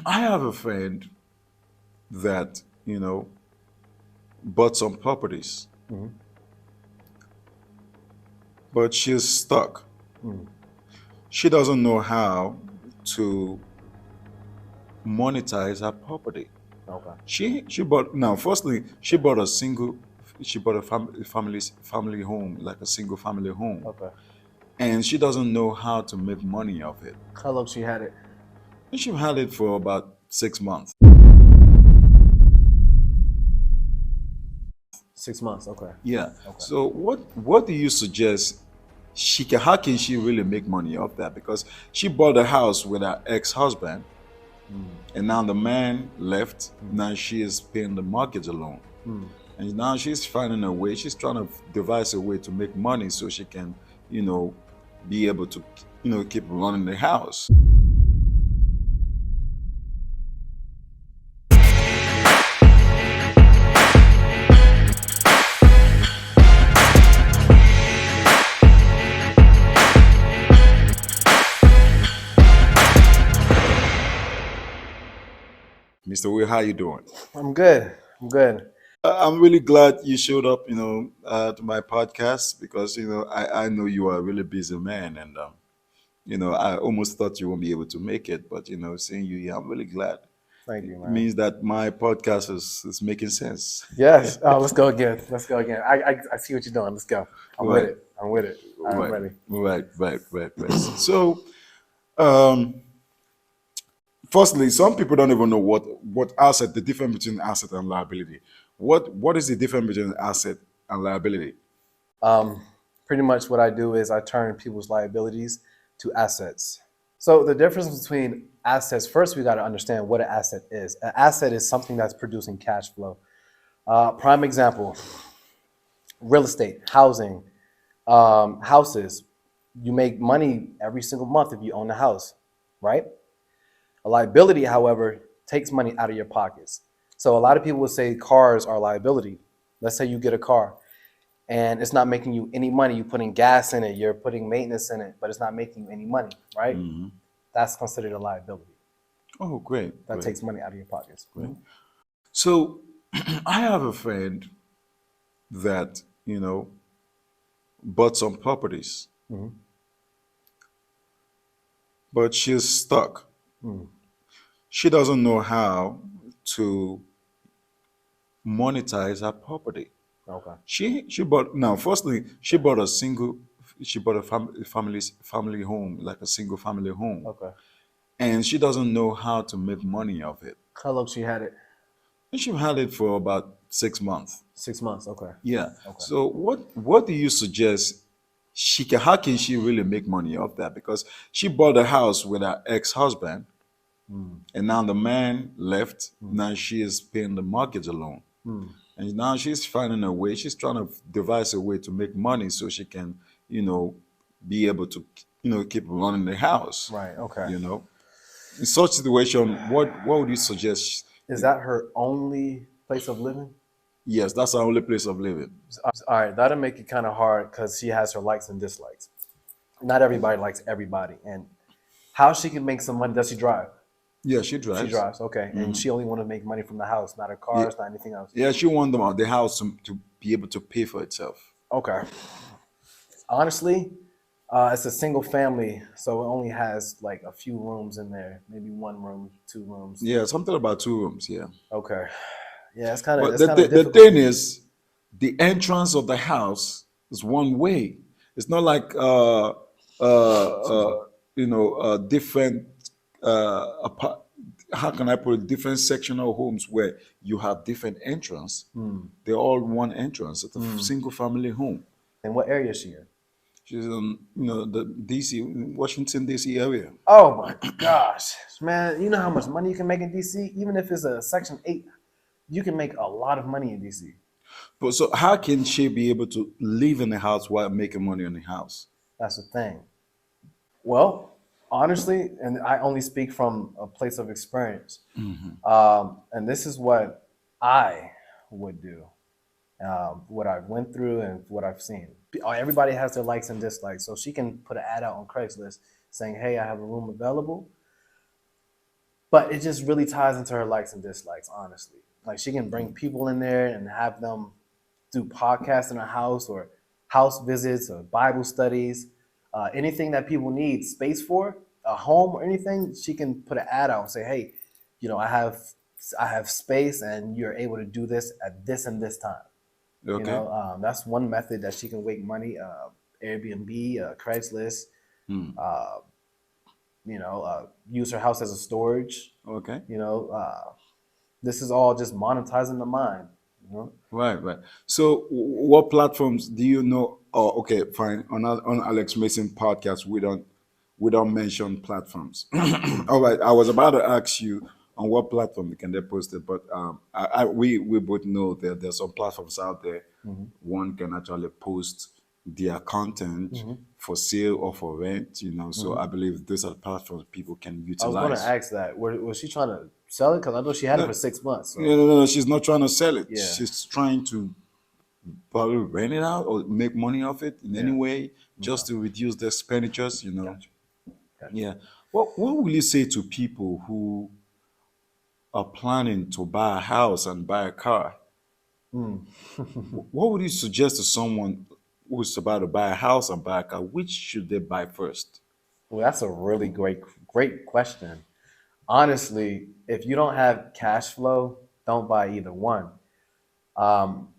I have a friend that, bought some properties, Mhm. but she's stuck. Mm. She doesn't know how to monetize her property. Okay. She bought now. Firstly, she bought a single. She bought a family home, like a single family home, Okay. and she doesn't know how to make money of it. How long she had it? And she had it for about 6 months. 6 months. Okay. Yeah. Okay. So what do you suggest she can? How can she really make money off that? Because she bought a house with her ex-husband, and now the man left. Now she is paying the mortgage alone, and now she's finding a way. She's trying to devise a way to make money so she can, be able to, keep running the house. Mr. Will, how you doing? I'm good. I'm good. I'm really glad you showed up, to my podcast because, I know you are a really busy man and, I almost thought you won't be able to make it, but, seeing you here, I'm really glad. Thank you, It man. means that my podcast is making sense. Yes. Oh, let's go again. Let's go again. I see what you're doing. Let's go. I'm with Right, it. I'm with it. I'm right, ready. right. So, um, firstly, some people don't even know what asset, the difference between asset and liability. What is the difference between asset and liability? Um, Pretty much what I do is I turn people's liabilities to assets. So the difference between assets, first we got to understand what an asset is. An asset is something that's producing cash flow. Prime example, real estate, housing, houses. You make money every single month if you own a house, right? A liability, however, takes money out of your pockets. So a lot of people will say cars are liability. Let's say you get a car and it's not making you any money. You're putting gas in it, you're putting maintenance in it, but it's not making you any money, right? That's considered a liability. Oh, great, That great, takes money out of your pockets. great. So, I have a friend that, bought some properties, Mhm. but she's stuck. Mm. She doesn't know how to monetize her property. Okay. She bought now. Firstly, she bought a single. She bought a family home, like a single family home, Okay. and she doesn't know how to make money of it. How long she had it? And she had it for about 6 months. 6 months. Okay. Yeah. Okay. So what do you suggest she can? How can she really make money off that? Because she bought a house with her ex-husband, and now the man left. Now she is paying the mortgage alone, and now she's finding a way. She's trying to devise a way to make money so she can, be able to, keep running the house. Right. Okay. In such situation, what would you suggest? Is that her only place of living? Yes, that's our only place of living. All right, that'll make it kind of hard because she has her likes and dislikes. Not everybody likes everybody. And how she can make some money? Does she drive? Yeah, she She drives. drives. Okay, and she only want to make money from the house, not her cars, not anything else. Yeah, she want the house to be able to pay for itself. Okay. Honestly, it's a single family, so it only has like a few rooms in there, maybe one room, 2 rooms. Yeah, something about 2 rooms. Yeah, Okay. Yeah, it's kind of but it's kind of the difficult. thing is, the entrance of the house is one way. It's not like different how can I put it, different sectional homes where you have different entrance. They're all one entrance. It's a single family home. And what area is she in? She's in the DC, Washington DC area. Oh my gosh, man! You know how much money you can make in DC? Even if it's a Section 8, you can make a lot of money in DC. But so how can she be able to live in the house while making money in the house? That's the thing. Well, honestly, and I only speak from a place of experience, and this is what I would do, what I went through and what I've seen. Everybody has their likes and dislikes, so she can put an ad out on Craigslist saying, "Hey, I have a room available. But it just really ties into her likes and dislikes, honestly. Like she can bring people in there and have them do podcasts in her house or house visits or Bible studies, anything that people need space for, a home or anything. She can put an ad out and say, "Hey, I have space, and you're able to do this at this and this time." Okay. That's one method that she can make money. Airbnb, Craigslist, Hmm. uh, use her house as a storage. Okay. This is all just monetizing the mind. Right, right. So, what platforms do you know? Oh, okay, fine. On Alex Mason podcast, we don't mention platforms. All right. I was about to ask you on what platform can they post it, but we both know that there's some platforms out there. One can actually post their content for sale or for rent. So I believe those are platforms people can I was going to utilize. ask that. Was she trying to sell it? Because I know she had it No, for 6 months. So no. She's not trying to sell it. yeah, She's trying to probably rent it out or make money off it in any yeah. way just Okay. to reduce the expenditures. Gotcha. Gotcha. Yeah. What will you say to people who are planning to buy a house and buy a car? Mm. What would you suggest to someone who's about to buy a house and buy a car? Which should they buy first? Well, that's a really great question. Honestly, if you don't have cash flow, don't buy either one. Um,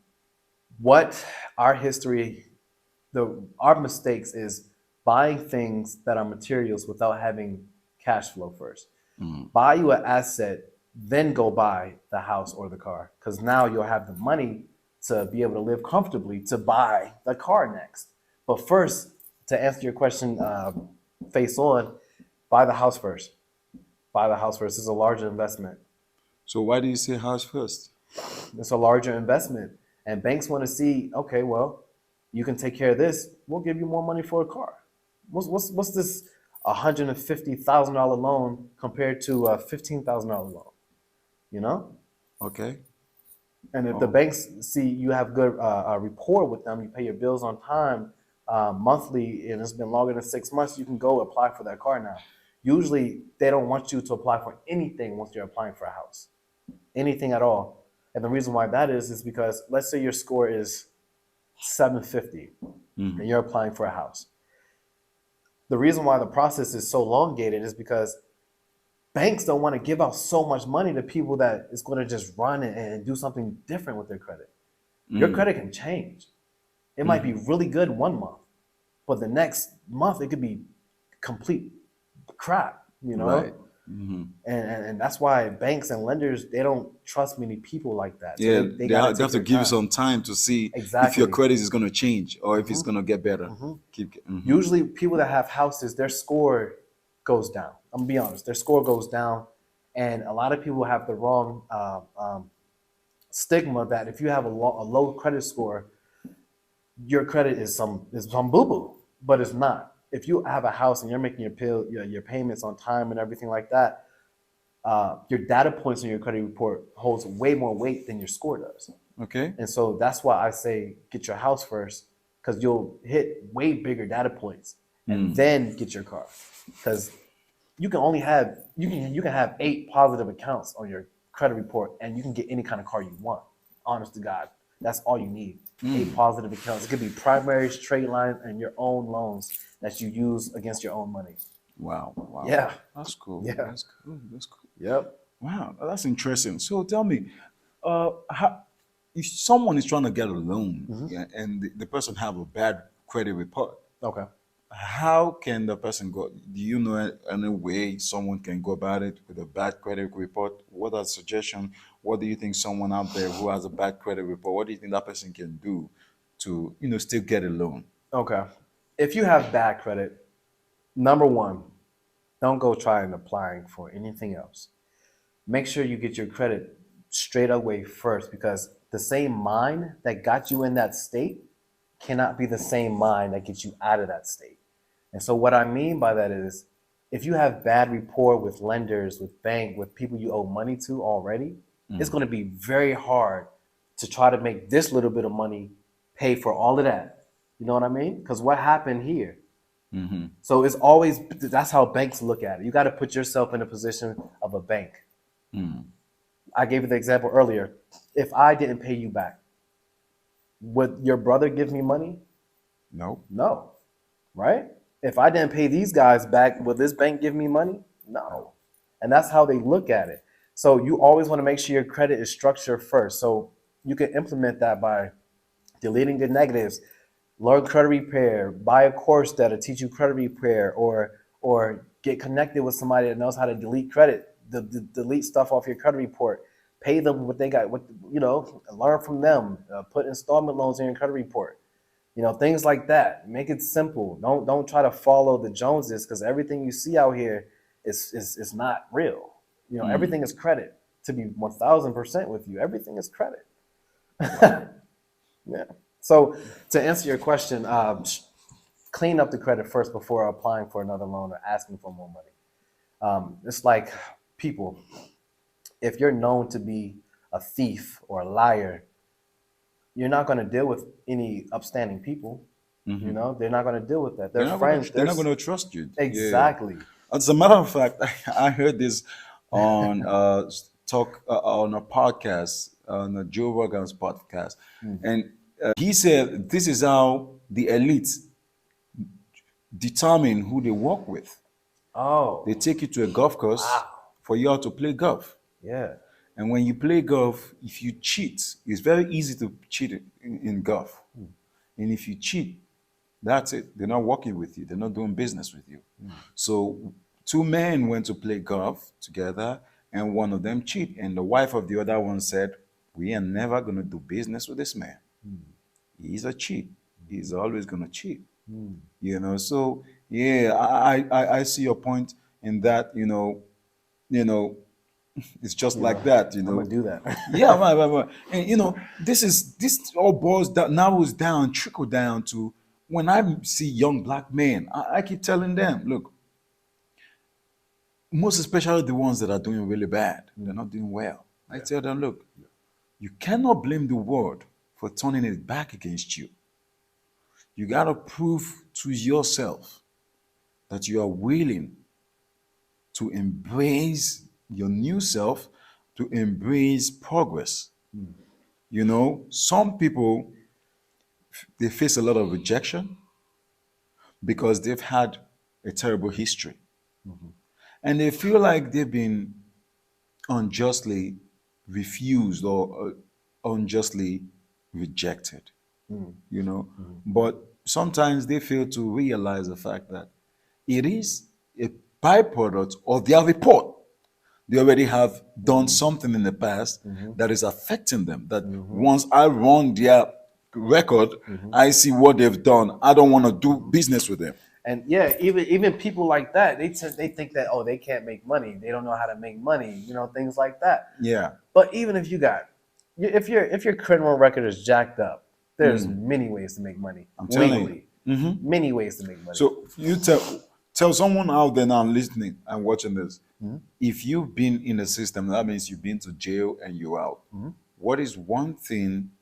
what our history, our mistakes is buying things that are materials without having cash flow first. Buy you an asset, then go buy the house or the car, because now you'll have the money to be able to live comfortably to buy the car next. But first, to answer your question, face on, buy the house first. Buy the house first. It's a larger investment. So why do you say house first? It's a larger investment. And banks want to see, okay, well, you can take care of this. We'll give you more money for a car. What's this $150,000 loan compared to a $15,000 loan? You know? Okay. And if the Oh, banks see you have good rapport with them, you pay your bills on time, monthly, and it's been longer than 6 months, you can go apply for that car now. Usually, they don't want you to apply for anything once you're applying for a house, anything at all. And the reason why that is because let's say your score is 750 and you're applying for a house. The reason why the process is so elongated is because banks don't want to give out so much money to people that is going to just run and do something different with their credit. Your credit can change. It might be really good 1 month, but the next month it could be complete crap, right. And that's why banks and lenders, they don't trust many people like that. So Yeah, they they gotta have take to their give you time. some time to see if your Exactly. credit is going to change or if it's going to get better. Usually people that have houses, their score goes down. I'm gonna be honest, their score goes down, and a lot of people have the wrong stigma that if you have a low credit score, your credit is some boo boo, but it's not. If you have a house and you're making your payments on time and everything like that, your data points on your credit report holds way more weight than your score does. Okay. And so that's why I say get your house first, because you'll hit way bigger data points and then get your car. Because you can only have you can have 8 positive accounts on your credit report and you can get any kind of car you want. Honest to God, that's all you need. 8 positive accounts. It could be primaries, trade lines, and your own loans that you use against your own money. Wow. Wow. Yeah. That's cool. Yeah. That's cool. That's cool. Yep. Wow. That's interesting. So tell me, if someone is trying to get a loan, yeah, and the person have a bad credit report, Okay. how can the person go? Do you know any way someone can go about it with a bad credit report? What are suggestions? What do you think someone out there who has a bad credit report, what do you think that person can do to, still get a loan? Okay. If you have bad credit, number one, don't go trying applying for anything else. Make sure you get your credit straight away first, because the same mind that got you in that state cannot be the same mind that gets you out of that state. And so what I mean by that is if you have bad rapport with lenders, with bank, with people you owe money to already, it's going to be very hard to try to make this little bit of money pay for all of that. You know what I mean? Because what happened here? So it's always, that's how banks look at it. You got to put yourself in a position of a bank. I gave you the example earlier. If I didn't pay you back, would your brother give me money? No. No. Right? If I didn't pay these guys back, would this bank give me money? No. And that's how they look at it. So you always want to make sure your credit is structured first. So you can implement that by deleting the negatives, learn credit repair, buy a course that'll teach you credit repair, or get connected with somebody that knows how to delete credit, delete stuff off your credit report, pay them what they got, learn from them, put installment loans in your credit report. Things like that. Make it simple. Don't try to follow the Joneses, because everything you see out here is not real. Everything is credit. To be 1,000% with you, everything is credit. Yeah. So to answer your question, clean up the credit first before applying for another loan or asking for more money. It's like people. If you're known to be a thief or a liar, you're not going to deal with any upstanding people. They're not going to deal with that. They're friends. They're not going to trust you. Exactly. Yeah. As a matter of fact, I heard this on on a podcast, on a Joe Rogan's podcast, and he said this is how the elites determine who they work with. Oh. They take you to a golf course for you all to play golf. Yeah. And when you play golf, if you cheat, it's very easy to cheat in golf. And if you cheat, that's it. They're not working with you. They're not doing business with you. So two men went to play golf together, and one of them cheated. And the wife of the other one said, "We are never going to do business with this man. He's a cheat. He's always going to cheat." So yeah, I see your point in that. It's just like that. I'm gonna do that. Yeah, right. And this all boils down, narrows down, trickle down to when I see young black men, I keep telling them, look, most especially the ones that are doing really bad, they're not doing well. I tell them, look, you cannot blame the world for turning it back against you. You gotta prove to yourself that you are willing to embrace your new self, to embrace progress. Some people, they face a lot of rejection because they've had a terrible history. And they feel like they've been unjustly refused or unjustly rejected. But sometimes they fail to realize the fact that it is a byproduct of their report. They already have done something in the past that is affecting them. That once I run their record, I see what they've done. I don't want to do business with them. And yeah, even people like that, they think that, they can't make money. They don't know how to make money. Things like that. Yeah. But even if if your criminal record is jacked up, there's many ways to make money. I'm telling you. Many ways to make money. So you tell someone out there now listening and watching this, if you've been in the system, that means you've been to jail and you're out. What is one thing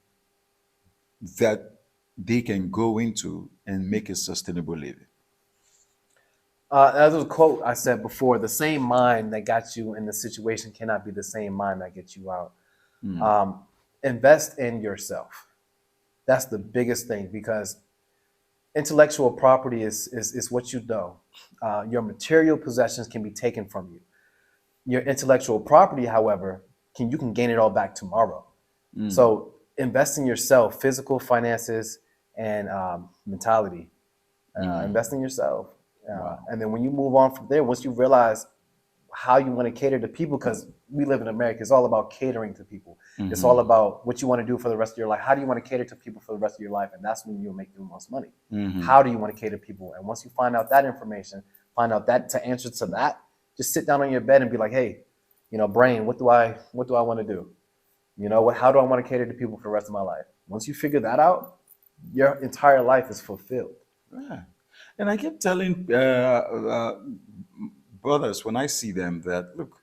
that they can go into and make a sustainable living? As a quote I said before, the same mind that got you in the situation cannot be the same mind that gets you out. Invest in yourself. That's the biggest thing, because intellectual property is what you know. Your material possessions can be taken from you. Your intellectual property, however, you can gain it all back tomorrow. So invest in yourself, physical, finances, and mentality. Invest in yourself. And then when you move on from there, once you realize how you want to cater to people, because we live in America, it's all about catering to people. It's all about what you want to do for the rest of your life. How do you want to cater to people for the rest of your life? And that's when you'll make the most money. How do you want to cater to people? And once you find out that information, find out that to answer to that, just sit down on your bed and be like, hey, brain, what do I want to do? How do I want to cater to people for the rest of my life? Once you figure that out, your entire life is fulfilled. Yeah. And I keep telling brothers when I see them that, look,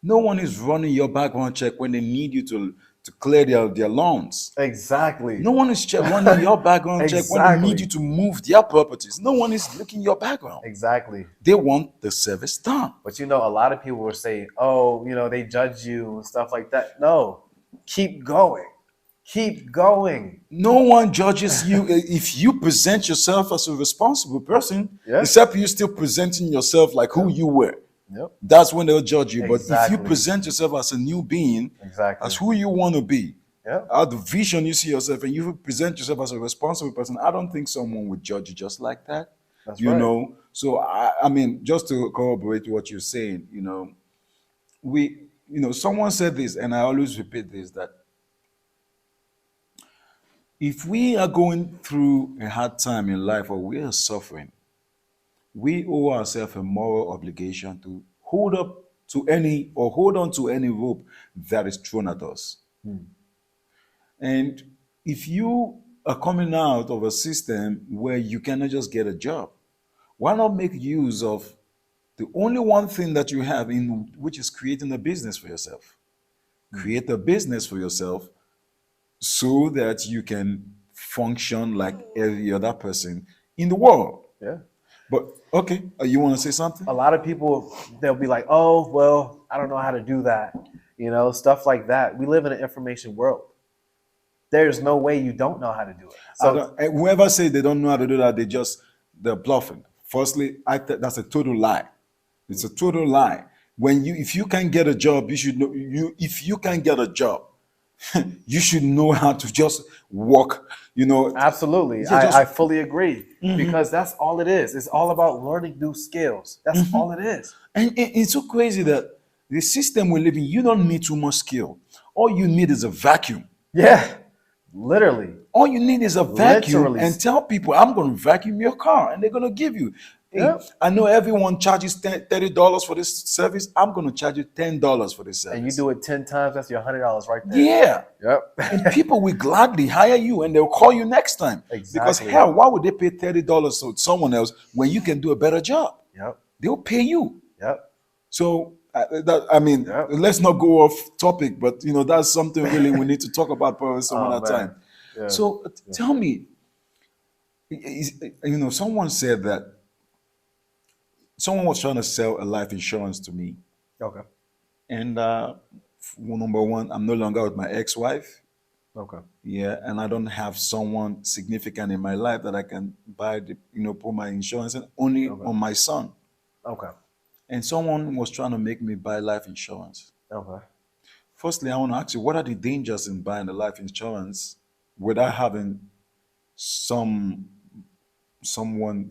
no one is running your background check when they need you to clear their loans. Exactly. No one is running your background check when they need Exactly. you to move their properties. No one is looking your background. Exactly. They want the service done. But a lot of people will say, oh, they judge you and stuff like that. No, keep going. Keep going. No one judges you if you present yourself as a responsible person, Yeah. except you still presenting yourself like who you were. Yep. That's when they'll judge you. But if you Exactly. present yourself as a new being, Exactly. as who you want to be, Yep. out the vision you see yourself, and you present yourself as a responsible person, I don't think someone would judge you just like that. That's you right. know. So I mean, just to corroborate what you're saying, someone said this, and I always repeat this, that if we are going through a hard time in life or we are suffering, we owe ourselves a moral obligation to hold on to any rope that is thrown at us. And if you are coming out of a system where you cannot just get a job, why not make use of the only one thing that you have, in which is creating a business for yourself? Create a business for yourself so that you can function like every other person in the world. Yeah. But okay, you want to say something? A lot of people, they'll be like, oh, well, I don't know how to do that. Stuff like that. We live in an information world. There's no way you don't know how to do it. So Whoever say they don't know how to do that, they're bluffing. Firstly, that's a total lie. It's a total lie. If you can get a job, you should know. If you can get a job, you should know how to just work. Absolutely, I fully agree, because that's all it is. It's all about learning new skills. That's all it is. And it's so crazy that the system we live in, you don't need too much skill. All you need is a vacuum. Yeah, literally. All you need is a vacuum. Literally. And tell people, I'm going to vacuum your car, and they're going to give you. Hey, Yep. I know everyone charges $30 for this service. I'm going to charge you $10 for this service. And you do it 10 times, that's your $100 right there. Yeah. Yep. And people will gladly hire you, and they'll call you next time. Exactly. Because hell, why would they pay $30 to someone else when you can do a better job? Yep. They'll pay you. Yep. So let's not go off topic, but that's something really we need to talk about probably some other time. Yeah. So tell me, someone said that someone was trying to sell a life insurance to me. Okay. And number one, I'm no longer with my ex-wife. Okay. Yeah, and I don't have someone significant in my life that I can buy put my insurance in, only on my son. Okay. And someone was trying to make me buy life insurance. Okay. Firstly, I want to ask you, what are the dangers in buying the life insurance without having someone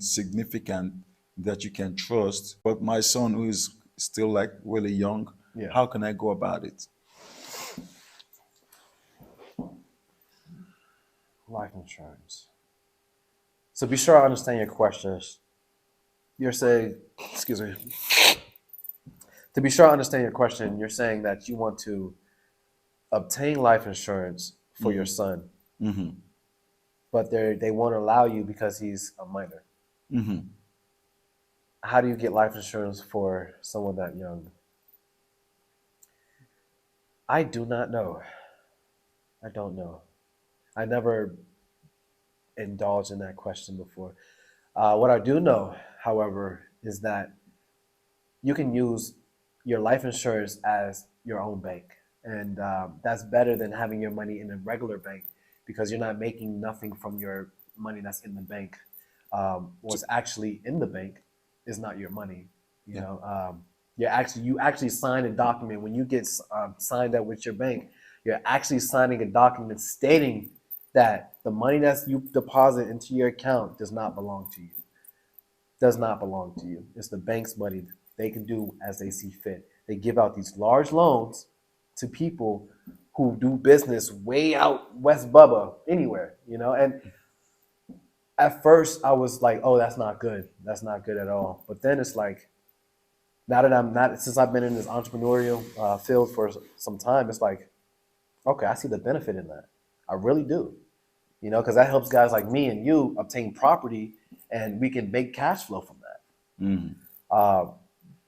significant that you can trust? But my son, who is still like really young, how can I go about it? Life insurance. So be sure I understand your questions. You're saying, excuse me. To be sure I understand your question, you're saying that you want to obtain life insurance for your son, but they won't allow you because he's a minor. How do you get life insurance for someone that young? I do not know. I don't know. I never indulged in that question before. What I do know, however, is that you can use your life insurance as your own bank. And that's better than having your money in a regular bank, because you're not making nothing from your money that's in the bank. What's actually in the bank is not your money. You actually sign a document when you get signed up with your bank. You're actually signing a document stating that the money that you deposit into your account does not belong to you. Does not belong to you. It's the bank's money. They can do as they see fit. They give out these large loans to people who do business way out West Bubba, anywhere, and at first I was like, oh, that's not good. That's not good at all. But then it's like, since I've been in this entrepreneurial field for some time, it's like, okay, I see the benefit in that. I really do. Because that helps guys like me and you obtain property, and we can make cash flow from that.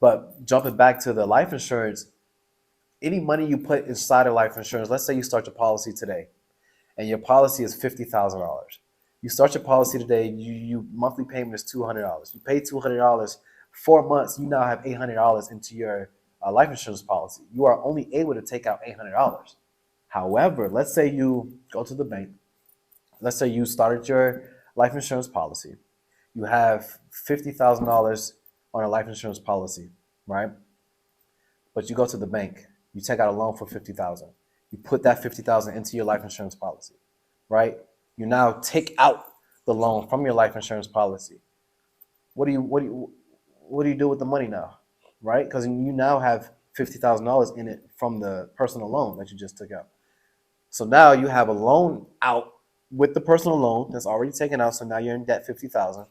But jumping back to the life insurance, any money you put inside of life insurance, let's say you start your policy today and your policy is $50,000. You start your policy today, you monthly payment is $200. You pay $200, 4 months, you now have $800 into your life insurance policy. You are only able to take out $800. However, let's say you go to the bank. Let's say you started your life insurance policy. You have $50,000 on a life insurance policy, right? But you go to the bank. You take out a loan for $50,000. You put that $50,000 into your life insurance policy, right? You now take out the loan from your life insurance policy. What do you do with the money now, right? Because you now have $50,000 in it from the personal loan that you just took out. So now you have a loan out with the personal loan that's already taken out. So now you're in debt $50,000.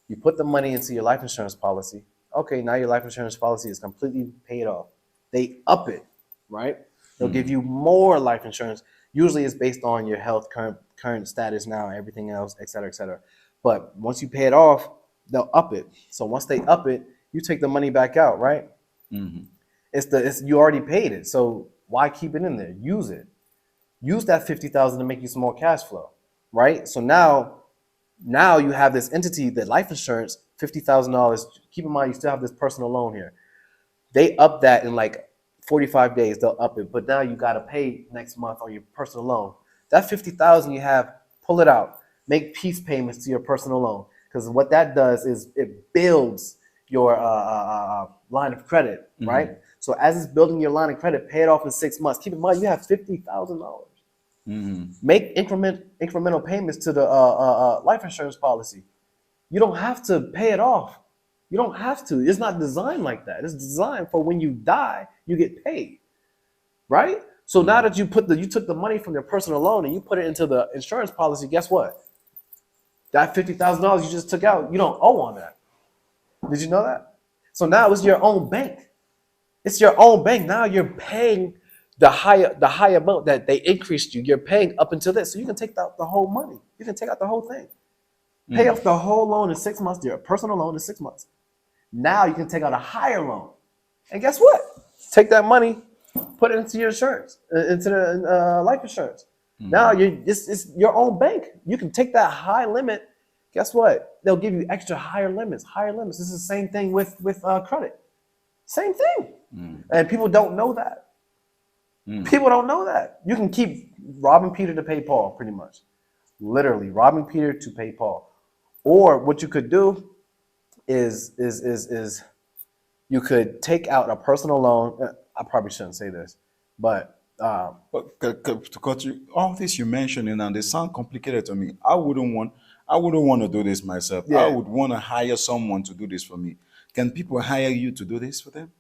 You put the money into your life insurance policy. Okay, now your life insurance policy is completely paid off. They up it, right? They'll give you more life insurance. Usually it's based on your health, current status now, everything else, et cetera, et cetera. But once you pay it off, they'll up it. So once they up it, you take the money back out, right? Mm-hmm. It's you already paid it. So why keep it in there? Use it. Use that $50,000 to make you some more cash flow, right? So now you have this entity, that life insurance, $50,000. Keep in mind, you still have this personal loan here. They up that in like 45 days. They'll up it, but now you got to pay next month on your personal loan. That $50,000 you have, pull it out. Make piece payments to your personal loan, because what that does is it builds your line of credit, right? Mm-hmm. So as it's building your line of credit, pay it off in 6 months. Keep in mind, you have $50,000. Mm-hmm. Make incremental payments to the life insurance policy. You don't have to pay it off. You don't have to. It's not designed like that. It's designed for when you die, you get paid, right? So now that you took the money from your personal loan and you put it into the insurance policy, guess what? That $50,000 you just took out, you don't owe on that. Did you know that? So now it's your own bank. It's your own bank. Now you're paying the high amount that they increased you. You're paying up until this. So you can take out the whole money. You can take out the whole thing. Pay off the whole loan in 6 months, your personal loan in 6 months. Now you can take out a higher loan. And guess what? Take that money, put it into your insurance, into the life insurance. Now it's your own bank. You can take that high limit. Guess what? They'll give you extra higher limits. This is the same thing with credit. Same thing. And people don't know that. People don't know that. You can keep robbing Peter to pay Paul, pretty much. Literally robbing Peter to pay Paul. Or what you could do is you could take out a personal loan. I probably shouldn't say this, but to cut you, all this you mentioned, and they sound complicated to me. I wouldn't want to do this myself. Yeah. I would want to hire someone to do this for me. Can people hire you to do this for them?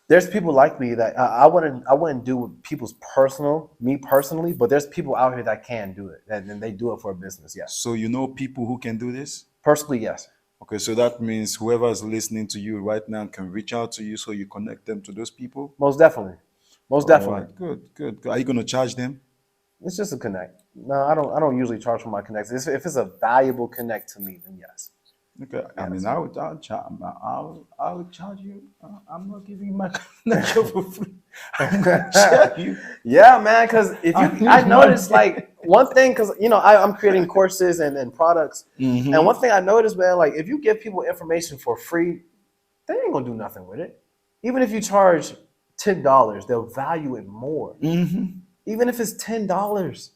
There's people like me that I wouldn't do people's me personally, but there's people out here that can do it, and they do it for a business. Yes. So you know people who can do this? Personally, yes. Okay, so that means whoever is listening to you right now can reach out to you, so you connect them to those people? Most definitely. Definitely. Right. Good. Are you going to charge them? It's just a connect. No, I don't usually charge for my connects. If it's a valuable connect to me, then yes. Okay. Yes. I mean, I would charge you. I'm not giving you my connection for free. I'm gonna charge you. Yeah, man. Because I noticed like one thing, because I'm creating courses and products, and one thing I noticed, man, like if you give people information for free, they ain't gonna do nothing with it. Even if you charge $10, they'll value it more. Even if it's $10.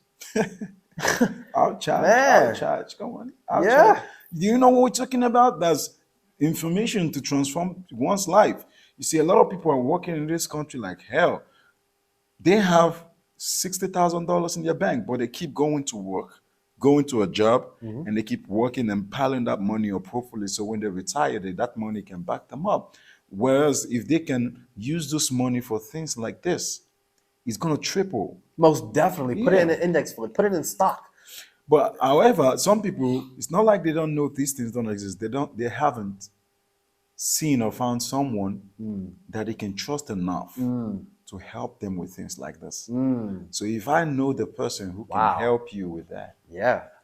I'll charge. Man. I'll charge. Come on. I'll charge. Do you know what we're talking about? That's information to transform one's life. You see, a lot of people are working in this country like hell. They have $60,000 in their bank, but they keep going to work, going to a job, and they keep working and piling that money up, hopefully, so when they retire, that money can back them up. Whereas if they can use this money for things like this, it's going to triple. Most definitely. Put it in an index fund. Put it in stock. But however, some people, it's not like they don't know these things don't exist. They haven't seen or found someone that they can trust enough to help them with things like this. So if I know the person who can help you with that,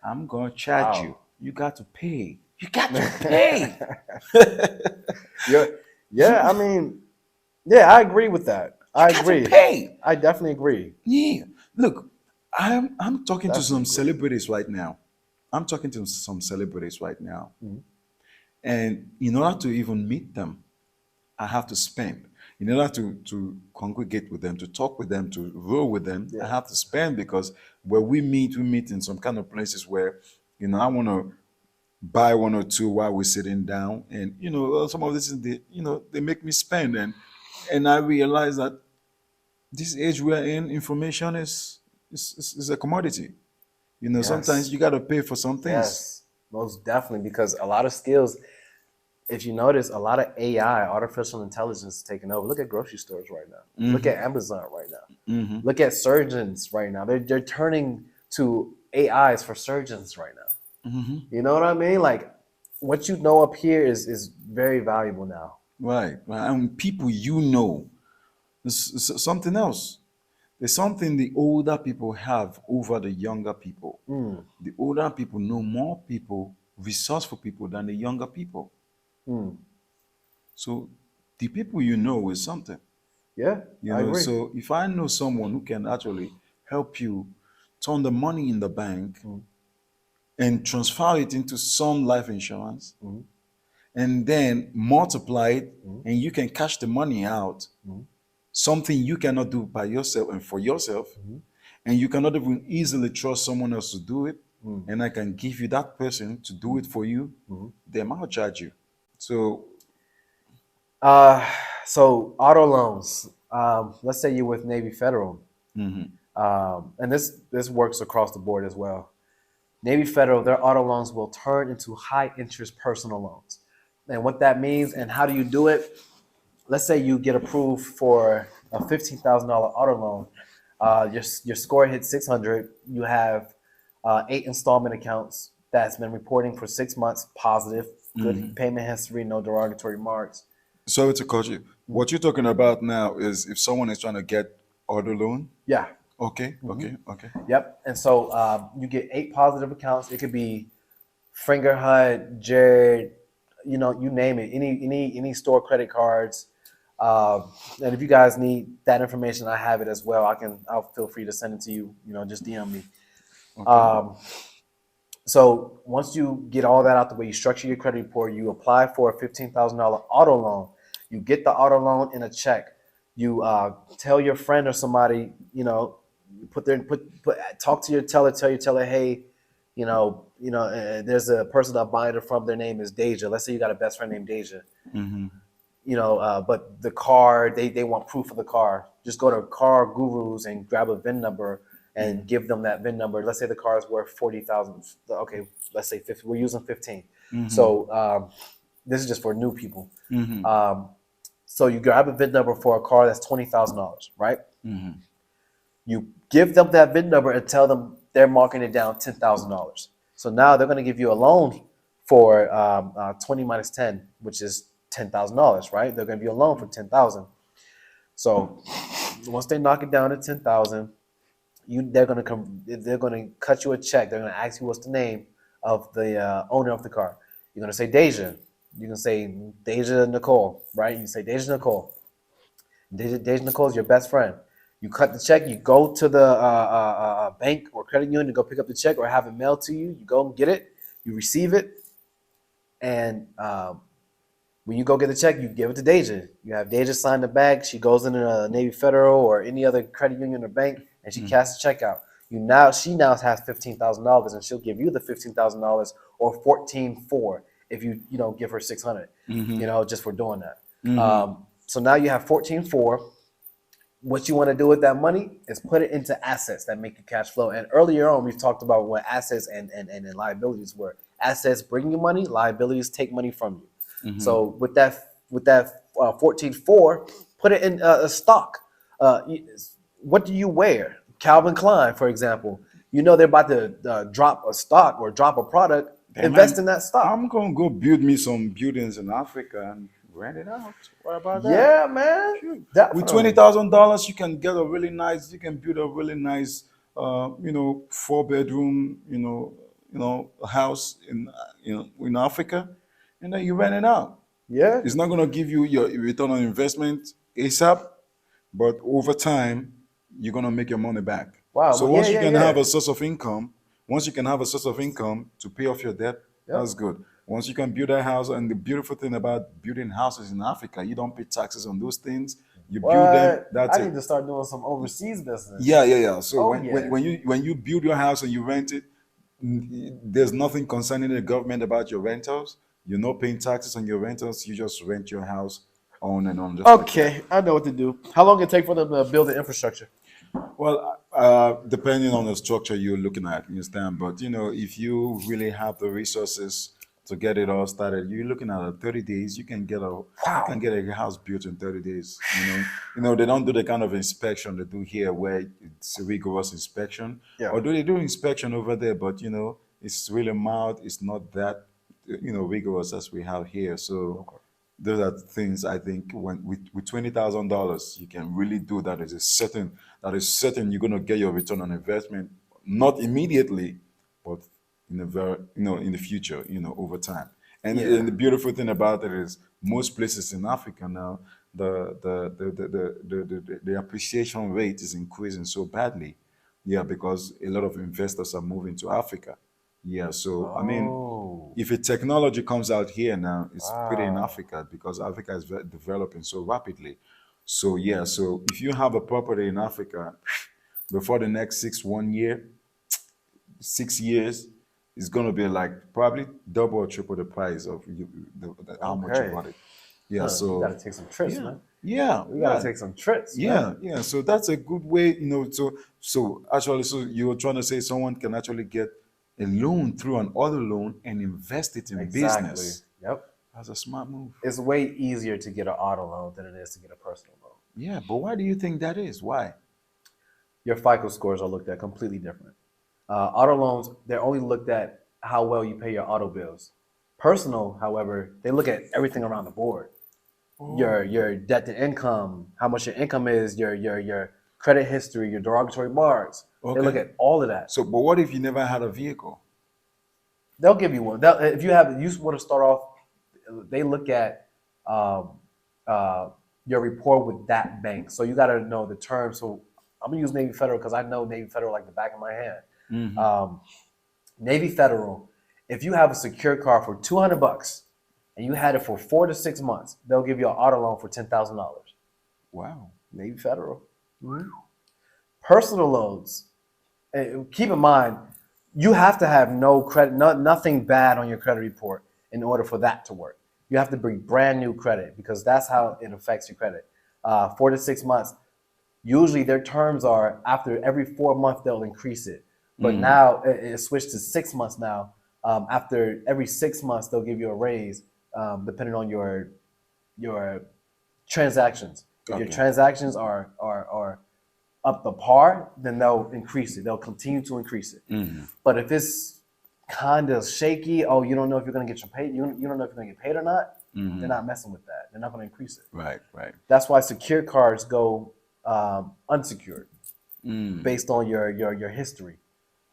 I'm going to charge you. You got to pay. You got to pay. I mean, I agree with that. I got to agree. pay. I definitely agree. Yeah. Look, I'm talking to Definitely some agree. celebrities right now. I'm talking to some celebrities right now. Mhm. And in order to even meet them, I have to spend. In order to congregate with them, to talk with them, to roll with them, I Yeah. have to spend because where we meet in some kind of places where, I want to buy one or two while we're sitting down. And, some of this is they make me spend. And I realize that this age we're in, information is a commodity. Sometimes Yes. you got to pay for some things. Yes. Most definitely. Because a lot of skills, if you notice, a lot of AI, artificial intelligence, is taking over. Look at grocery stores right now. Look at Amazon right now. Hmm. Look at surgeons right now. They're turning to AIs for surgeons right now. You know what I mean? Like what you know up here is very valuable now. Right. Right. And people it's something else. There's something the older people have over the younger people. Mm, The older people know more people, resourceful people than the younger people. mm. So the people you know is something. Yeah, I agree. So if I know someone who can actually help you turn the money in the bank Mm, and transfer it into some life insurance mm, and then multiply it mm, and you can cash the money out, mm, something you cannot do by yourself and for yourself, mm, and you cannot even easily trust someone else to do it, mm, and I can give you that person to do it for you, mm. then I'll charge you. So, Uh, so auto loans. Let's say you're with Navy Federal, mhm. and this works across the board as well. Navy Federal, their auto loans will turn into high interest personal loans. And what that means and how do you do it? Let's say you get approved for a $15,000 auto loan. Your score hits 600. You have 8 installment accounts that's been reporting for 6 months, positive, good payment history, no derogatory marks. Sorry to cut you. What you're talking about now is if someone is trying to get auto loan. Yeah. Okay, okay, okay. Yep. And so you get 8 positive accounts. It could be Fingerhut, Jared, you name it. Any store credit cards. And if you guys need that information, I have it as well. I'll feel free to send it to you. Just DM me. Okay. Um, so once you get all that out the way, you structure your credit report. You apply for a $15,000 auto loan. You get the auto loan in a check. You tell your friend or somebody, talk to your teller. Tell your teller, hey, there's a person I'm buying it from. Their name is Deja. Let's say you got a best friend named Deja. Mm-hmm. But the car, they want proof of the car. Just go to Car Gurus and grab a VIN number and give them that VIN number. Let's say the car is worth 40,000. Okay, let's say 50. We're using 15. So this is just for new people. So you grab a VIN number for a car that's $20,000, right? You give them that VIN number and tell them they're marking it down $10,000. So now they're going to give you a loan for 20 minus 10, which is $10,000, right? They're going to give you a loan for 10,000. So once they knock it down to 10,000, they're going to cut you a check. They're going to ask you what's the name of the owner of the car. You're going to say Deja. You can say Deja Nicole, right? You say Deja Nicole. Deja Nicole is your best friend. You cut the check. You go to the bank or credit union to go pick up the check or have it mailed to you. You go and get it. You receive it. And when you go get the check, you give it to Deja. You have Deja sign the back. She goes into a Navy Federal or any other credit union or bank, and she cashes the check out. She now has $15,000, and she'll give you the $15,000 or 14.4 if you give her 600. Just for doing that. So now you have 14.4. What you want to do with that money is put it into assets that make you cash flow. And earlier on, we've talked about what assets and liabilities were. Assets bring you money. Liabilities take money from you. So with that 14.4, put it in a stock. What do you wear? Calvin Klein, for example. They're about to drop a stock or drop a product. Invest in that stock. I'm going to go build me some buildings in Africa and rent it out. What about that? Yeah, man. Sure. With $20,000, you can get a really nice. You can build a really nice, 4-bedroom, house in Africa, and then you rent it out. Yeah. It's not going to give you your return on investment ASAP, but over time, you're gonna make your money back. Wow. So Well, yeah, once you yeah, can have yeah. a source of income, once you can have a source of income to pay off your debt, Yep. that's good. Once you can build a house, and the beautiful thing about building houses in Africa, you don't pay taxes on those things. You build them, What? that's I it. need to start doing some overseas business. Yeah. So Oh when, yeah. when you build your house and you rent it, there's nothing concerning the government about your rentals. You're not paying taxes on your rentals. You just rent your house on and on, just like that. Okay, I know what to do. How long it take for them to build the infrastructure? Well, depending on the structure you're looking at, you understand. But if you really have the resources to get it all started, you're looking at 30 days. You can get a house built in 30 days. They don't do the kind of inspection they do here, where it's a rigorous inspection. Yeah. Although they do inspection over there, but it's really mild. It's not that rigorous as we have here. So Okay. those are things I think when with $20,000 you can really do that. Is certain you're gonna get your return on investment, not immediately, but in the in the future, over time. Yeah. And the beautiful thing about it is most places in Africa now, the appreciation rate is increasing so badly. Yeah, because a lot of investors are moving to Africa. Yeah, so I mean, Oh. if a technology comes out here now, it's pretty in Wow. Africa, because Africa is developing so rapidly. So yeah, so if you have a property in Africa, before the next 1 year, 6 years, it's gonna be like probably double or triple the price of how much you Okay. bought it. Yeah, Huh, we gotta so take some trips, yeah, man. yeah, We gotta yeah. take some trips, man. Yeah. So that's a good way, so actually, so you're trying to say someone can actually get a loan through an auto loan and invest it in Exactly. business. Yep. That's a smart move. It's way easier to get an auto loan than it is to get a personal loan. Yeah, but why do you think that is? Why? Your FICO scores are looked at completely different. Auto loans, they're only looked at how well you pay your auto bills. Personal, however, they look at everything around the board. Your debt to income, how much your income is, your credit history, your derogatory marks. They look Okay. at all of that. So, but what if you never had a vehicle? They'll give you one. If you want to start off, they look at um, uh, your rapport with that bank. So you got to know the terms. So I'm gonna use Navy Federal because I know Navy Federal like the back of my hand. Um, Navy Federal, if you have a secure car for $200 and you had it for 4 to 6 months, they'll give you an auto loan for $10,000. Wow. Navy Federal. Personal loans. Keep in mind, you have to have no credit, nothing bad on your credit report in order for that to work. You have to bring brand new credit because that's how it affects your credit. 4 to 6 months. Usually their terms are after every 4 months they'll increase it, but now it switched to 6 months now. After every 6 months they'll give you a raise, depending on your transactions. If your Okay. transactions are up to par, then they'll increase it. They'll continue to increase it. But if it's kind of shaky, oh, you don't know if you're going to get your pay, you don't know if you're going to get paid or not, they're not messing with that. They're not going to increase it. Right. That's why secured cards go unsecured based on your history.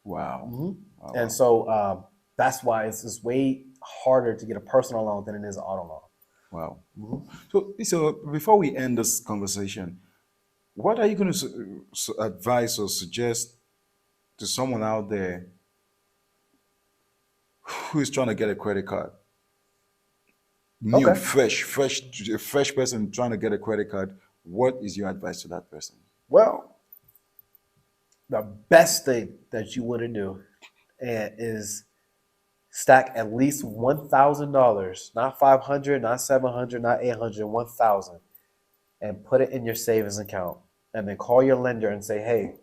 Wow. Wow. And so that's why it's just way harder to get a personal loan than it is an auto loan. Wow. So before we end this conversation, what are you going to advise or suggest to someone out there who is trying to get a credit card? New, Okay. a fresh person trying to get a credit card. What is your advice to that person? Well, the best thing that you want to do is stack at least $1,000, not 500, not 700, not 800, 1,000, and put it in your savings account. And then call your lender and say, hey,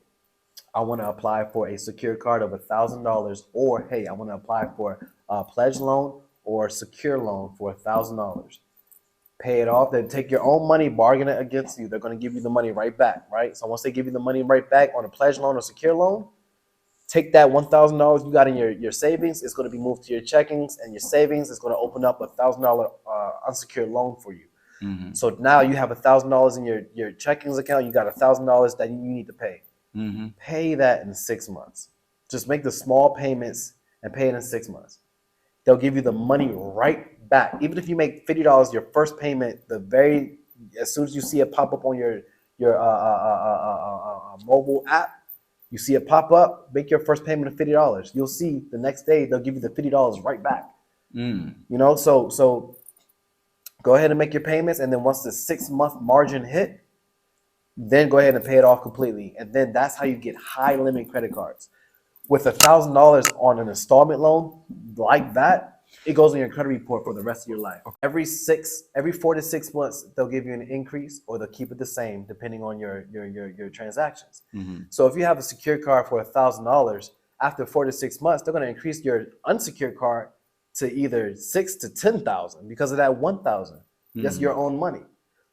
I want to apply for a secured card of $1,000, or hey, I want to apply for a pledge loan or a secure loan for $1,000. Pay it off, then take your own money, bargain it against you. They're going to give you the money right back, right? So once they give you the money right back on a pledge loan or secure loan, take that $1,000 you got in your savings. It's going to be moved to your checkings, and your savings is going to open up a $1,000 unsecured loan for you. So now you have $1,000 in your checkings account. You got $1,000 that you need to pay. Pay that in 6 months. Just make the small payments and pay it in 6 months. They'll give you the money right back. Even if you make $50 your first payment, as soon as you see it pop up on your mobile app, you see it pop up, make your first payment of $50. You'll see the next day they'll give you the $50 right back. You know, so go ahead and make your payments, and then once the 6-month margin hit, then go ahead and pay it off completely. And then that's how you get high limit credit cards. With $1,000 on an installment loan like that, it goes in your credit report for the rest of your life. Every 4 to 6 months, they'll give you an increase, or they'll keep it the same depending on your transactions. So if you have a secured card for $1,000, after 4 to 6 months, they're going to increase your unsecured card to either 6 to 10,000 because of that 1,000. That's your own money.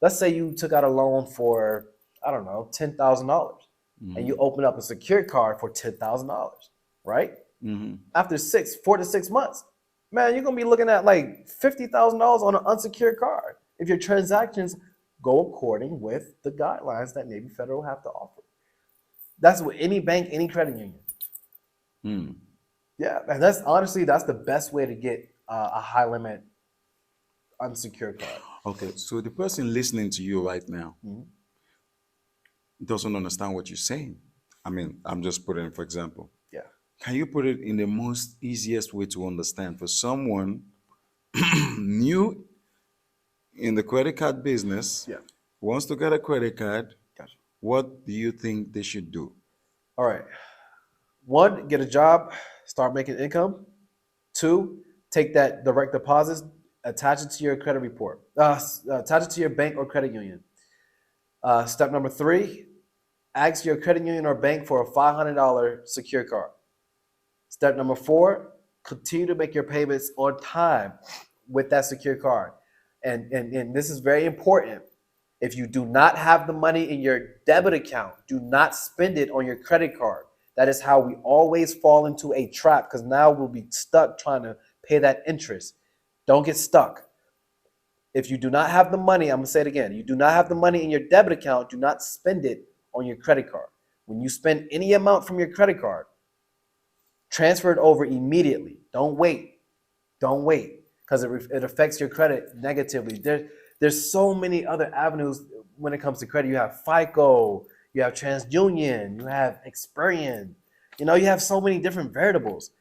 Let's say you took out a loan for, I don't know, $10,000, and you open up a secured card for $10,000, right? After 4 to 6 months, man, you're gonna be looking at like $50,000 on an unsecured card if your transactions go according with the guidelines that Navy Federal have to offer. That's with any bank, any credit union. Yeah, and that's the best way to get a high limit unsecured card. Okay, so the person listening to you right now doesn't understand what you're saying. I mean, I'm just putting it for example. Yeah. Can you put it in the most easiest way to understand for someone new in the credit card business, wants to get a credit card? Gotcha. What do you think they should do? All right. 1, get a job, start making income. 2, take that direct deposits, attach it to your credit report, attach it to your bank or credit union. Step number 3, ask your credit union or bank for a $500 secure card. Step number 4, continue to make your payments on time with that secure card. And this is very important. If you do not have the money in your debit account, do not spend it on your credit card. That is how we always fall into a trap, because now we'll be stuck trying to pay that interest. Don't get stuck. If you do not have the money, I'm going to say it again. You do not have the money in your debit account, do not spend it on your credit card. When you spend any amount from your credit card, transfer it over immediately. Don't wait. Don't wait, because it affects your credit negatively. There's so many other avenues when it comes to credit. You have FICO, you have TransUnion, you have Experian. You know, you have so many different variables.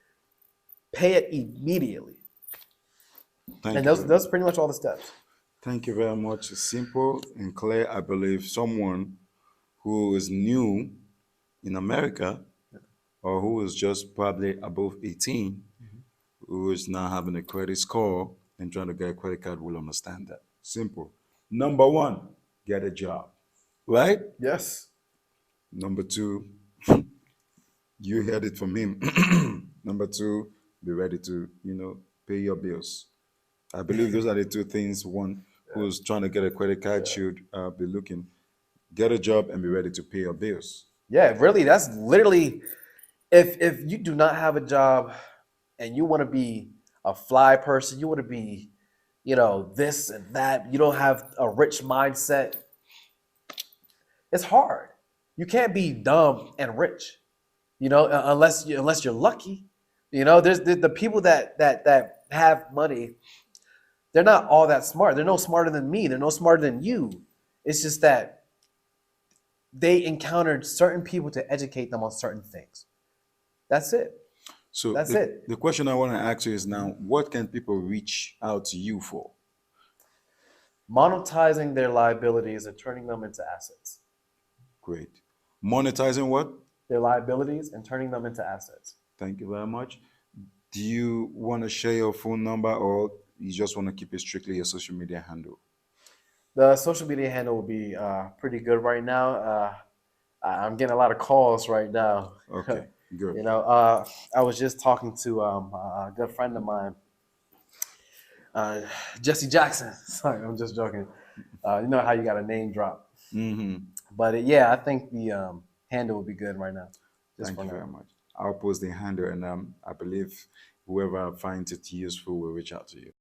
Pay it immediately. And those are pretty much all the steps. Thank you very much. It's simple and clear. I believe someone who is new in America, or who is just probably above 18, who is now having a credit score and trying to get a credit card will understand that. Simple. Number 1, get a job. Right? Yes. Number 2, you heard it from him. Number 2, be ready to, pay your bills. I believe those are the 2 things one who's trying to get a credit card should be looking. Get a job and be ready to pay your bills. Yeah, really, that's literally, if you do not have a job and you want to be a fly person, you want to be, this and that, you don't have a rich mindset, it's hard. You can't be dumb and rich, unless you're lucky. There's the people that have money, they're not all that smart. They're no smarter than me. They're no smarter than you. It's just that they encountered certain people to educate them on certain things. That's it. So That's it. The question I want to ask you is now, what can people reach out to you for? Monetizing their liabilities and turning them into assets. Great. Monetizing what? Their liabilities and turning them into assets. Thank you very much. Do you want to share your phone number, or you just want to keep it strictly your social media handle? The social media handle will be pretty good right now. I'm getting a lot of calls right now. Okay, good. I was just talking to a good friend of mine, Jesse Jackson. Sorry, I'm just joking. You know how you got a name drop. But I think the handle will be good right now. Thank you very much. I'll post the handle, and I believe whoever finds it useful will reach out to you.